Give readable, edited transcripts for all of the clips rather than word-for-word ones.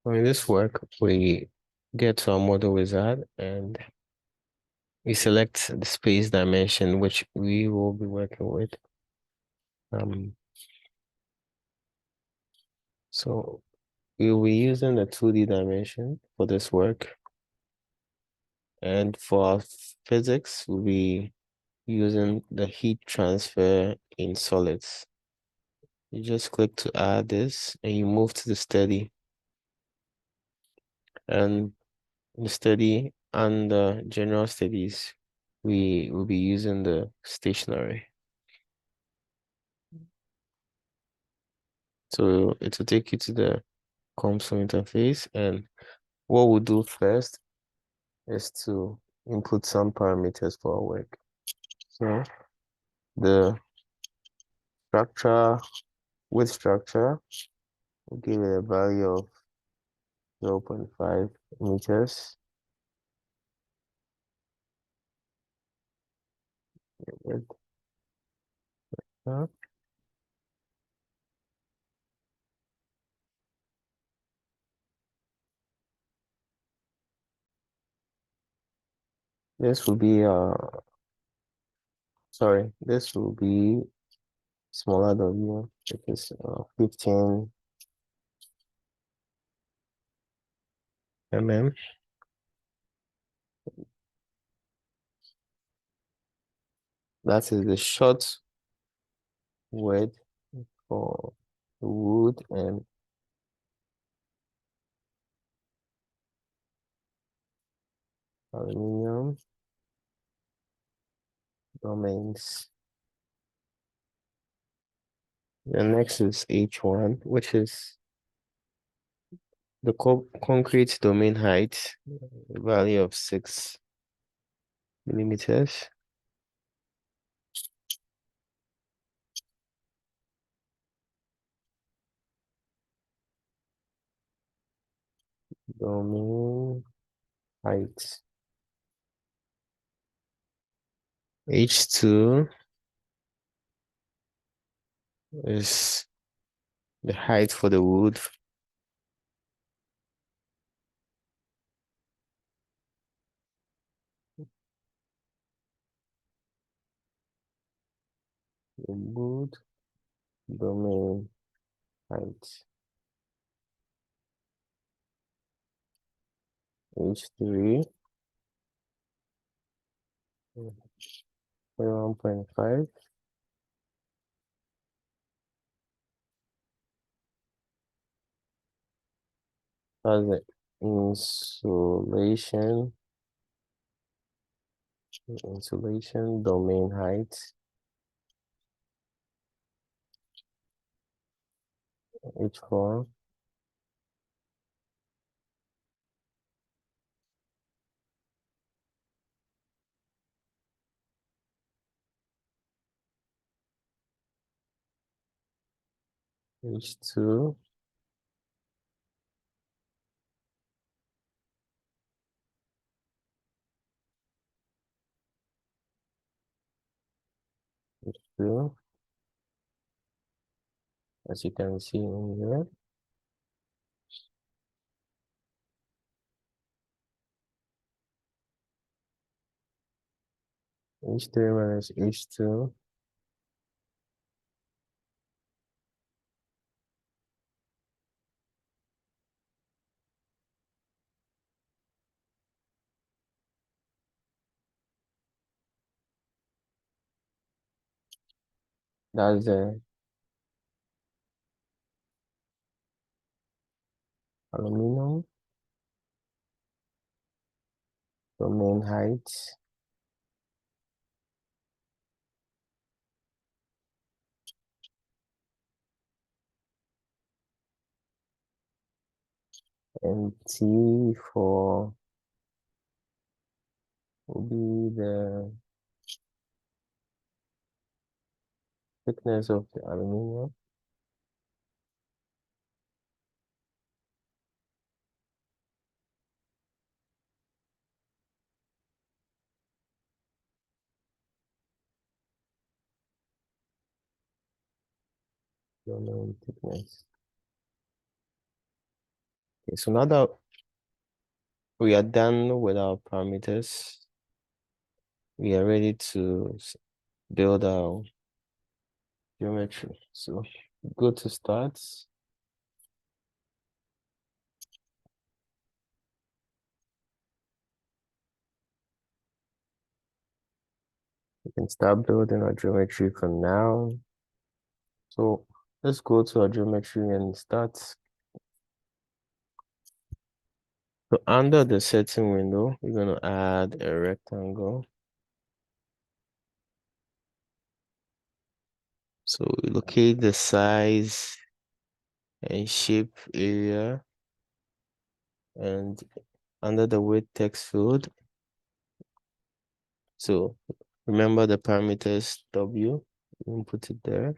In this work, we get to our model wizard and we select the space dimension which we will be working with. Um, so we will be using the 2D dimension for this work. And for our physics, we'll be using the heat transfer in solids. You just click to add this and you move to the study. And the study and the general studies, we will be using the stationary. So it will take you to the Comsol interface, and what we'll do first is to input some parameters for our work. So the structure with structure, we'll give it a value of 0.5 meters. With, this will be this will be smaller w, which is 15 mm. That is the short word for wood and aluminum domains. The next is H1, which is the concrete domain height, value of 6 millimeters. Domain height. H2 is the height for the wood. The wood domain height. H3 1.5. That's the insulation domain height. H4 H2 2, as you can see in here. H3 minus H2 that's the aluminum domain height. And T4 will be the thickness of the aluminum. Domain thickness. Okay, so now that we are done with our parameters, we are ready to build our geometry. So go to start. We can start building our geometry for now. So let's go to our geometry and start. So under the setting window, we're going to add a rectangle. So we locate the size and shape area, and under the width text field. So remember the parameters W, input it there.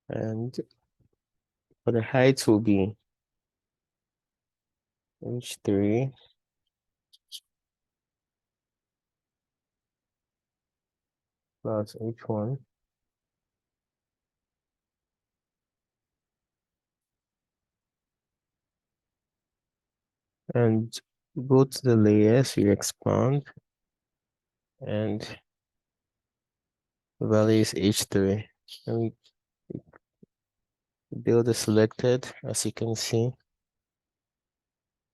And for the height will be H3 plus H1. And go to the layers, you expand, and the value is H3. And we build a selected, as you can see.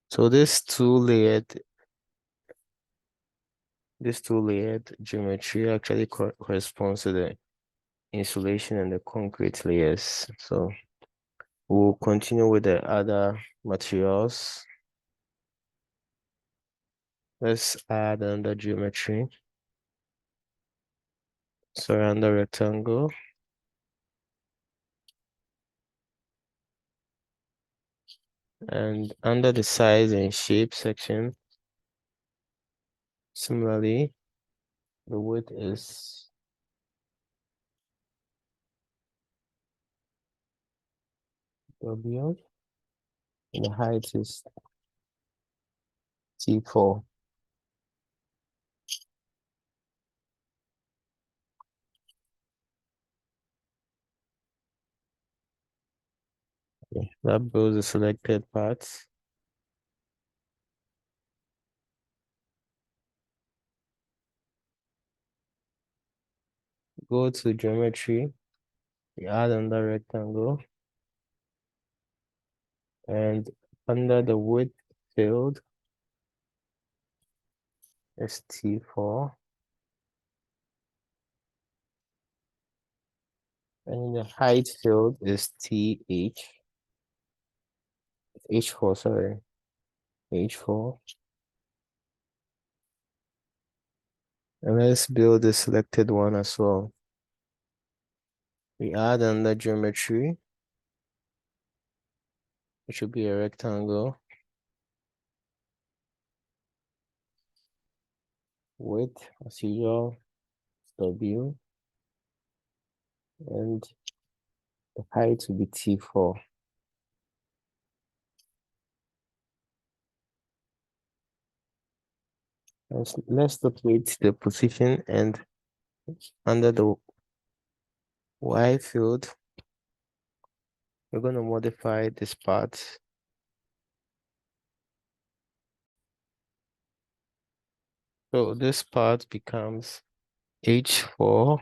So this two-layered geometry actually corresponds to the insulation and the concrete layers. So we'll continue with the other materials. Let's add another geometry. Surround the rectangle. And under the size and shape section, similarly, the width is W, and the height is T4. Okay, that builds the selected parts. Go to geometry, we add another rectangle, and under the width field is T4, and the height field is H4, sorry, H4. And let's build the selected one as well. We add another geometry, it should be a rectangle. Width, as usual, W, and the height will be T4. Let's locate the position, and under the Y field, we're going to modify this part. So this part becomes H4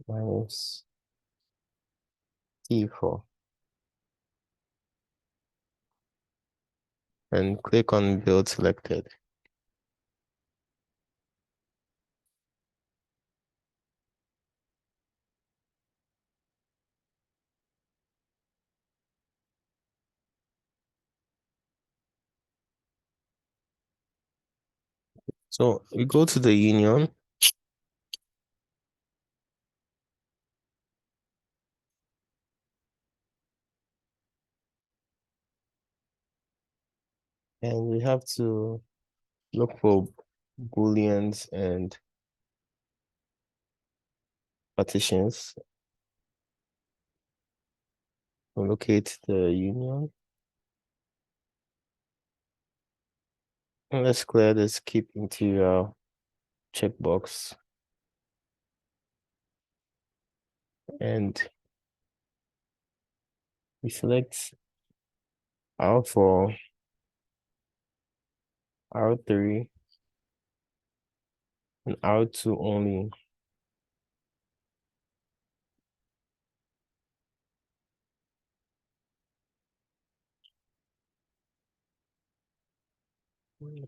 minus T4. And click on build selected. So we go to the union. And we have to look for booleans and partitions. We'll locate the union. And let's clear this keep interior checkbox. And we select R4, R3, and R2 only.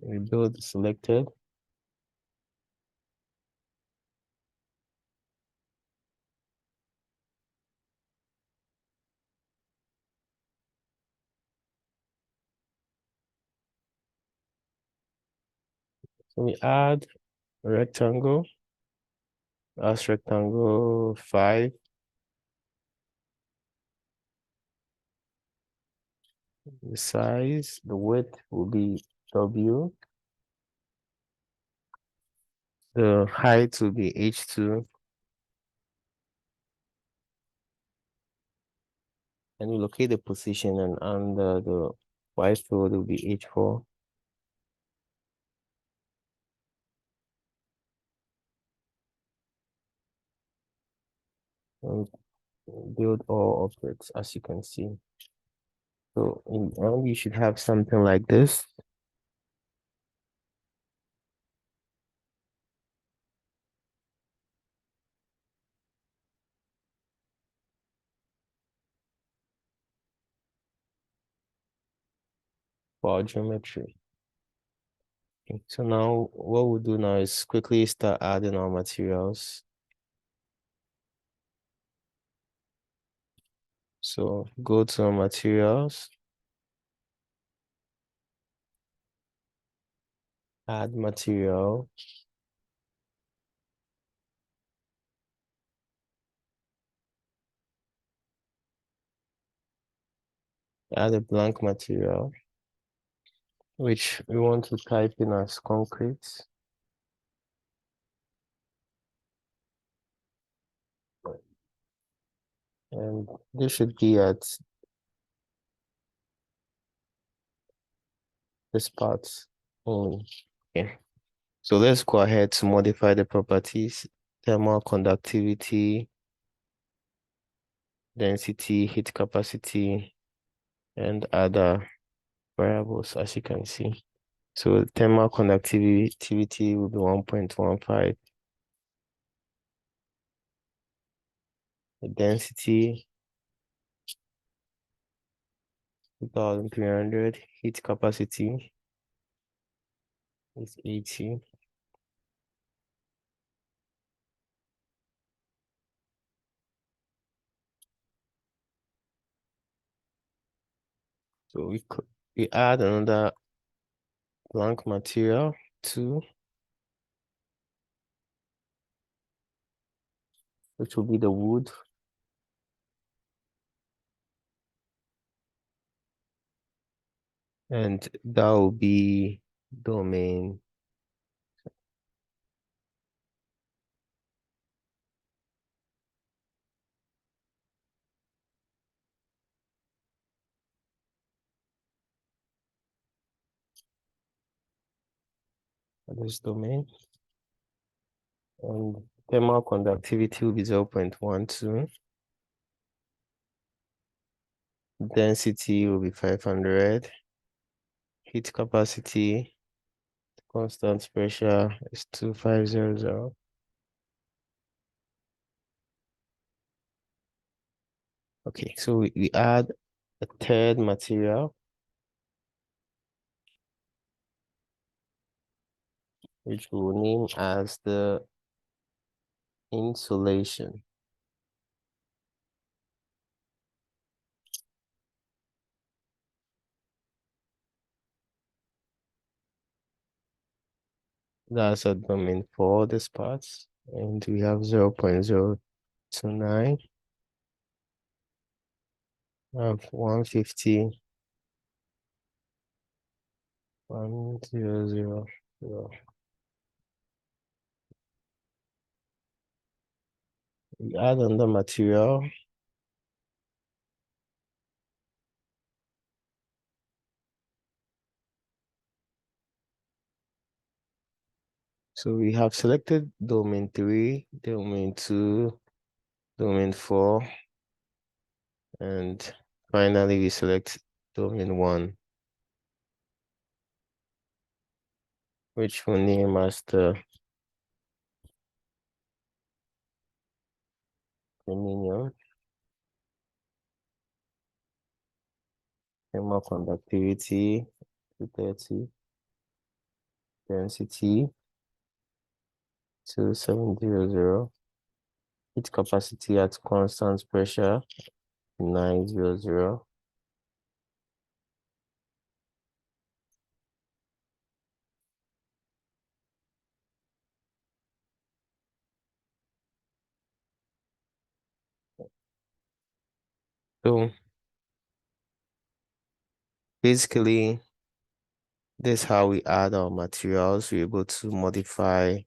Rebuild selected. So we add a rectangle. That's rectangle 5. The size, the width will be W. The height will be H2. And we locate the position, and under the white field will be H4. And build all objects, as you can see. So in end, you should have something like this. For geometry. Okay, so now what we'll do now is quickly start adding our materials. So go to materials, add material, add a blank material, which we want to type in as concrete. And this should be at this part only. Okay. So let's go ahead to modify the properties: thermal conductivity, density, heat capacity, and other variables, as you can see. So thermal conductivity will be 1.15. The density 2,300. Heat capacity is 80. So we add another blank material 2, which will be the wood. And that will be domain. This domain. And thermal conductivity will be 0.12. Density will be 500. Heat capacity, constant pressure is 2500. Okay, so we add a third material, which we'll name as the insulation. That's a domain for this part. And we have 0.029. Have 150. 1000. We add on the material. So we have selected domain 3, domain 2, domain 4, and finally we select domain 1, which we'll name as the dominion, thermal conductivity 230, density 2700, heat capacity at constant pressure 900. So basically, this is how we add our materials. We're able to modify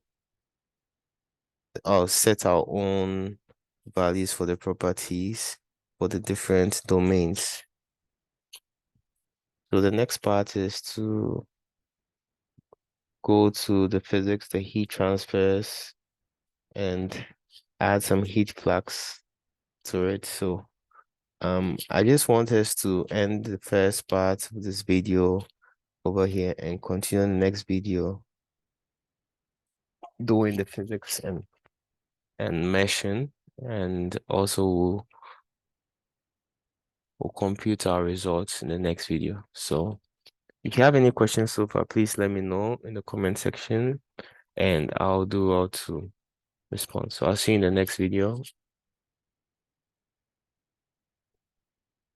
or set our own values for the properties for the different domains. So the next part is to go to the physics, the heat transfers, and add some heat flux to it. So I just want us to end the first part of this video over here and continue in the next video doing the physics and meshing, and also we'll compute our results in the next video. So if you have any questions so far, please let me know in the comment section and I'll do all to respond. So I'll see you in the next video.